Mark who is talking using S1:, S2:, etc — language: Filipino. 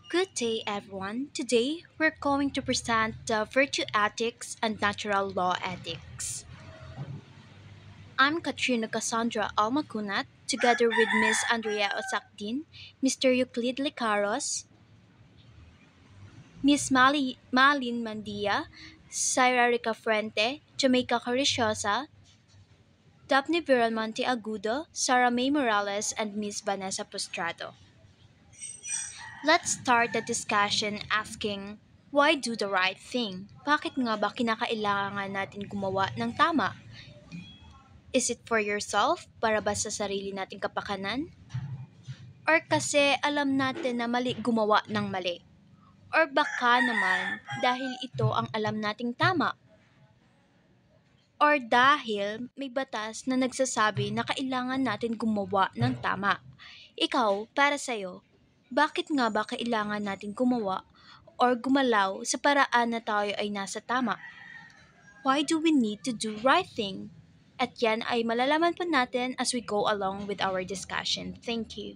S1: Good day, everyone. Today, we're going to present the virtue ethics and natural law ethics. I'm Katrina Cassandra Almacunat, together with Ms. Andrea Osakdin, Mr. Euclid Licaros, Ms. Malin Mandia, Syra Rica Fuente, Jamaica Carishosa, Daphne Viramonte Agudo, Sarah May Morales, and Ms. Vanessa Postrado. Let's start the discussion asking, why do the right thing? Bakit nga ba kinakailangan natin gumawa ng tama? Is it for yourself, para ba sa sarili nating kapakanan? Or kasi alam natin na mali gumawa ng mali? Or baka naman dahil ito ang alam nating tama? Or dahil may batas na nagsasabi na kailangan natin gumawa ng tama? Ikaw, para sa'yo, bakit nga ba kailangan natin gumawa or gumalaw sa paraan na tayo ay nasa tama? Why do we need to do right thing? At yan ay malalaman po natin as we go along with our discussion. Thank you.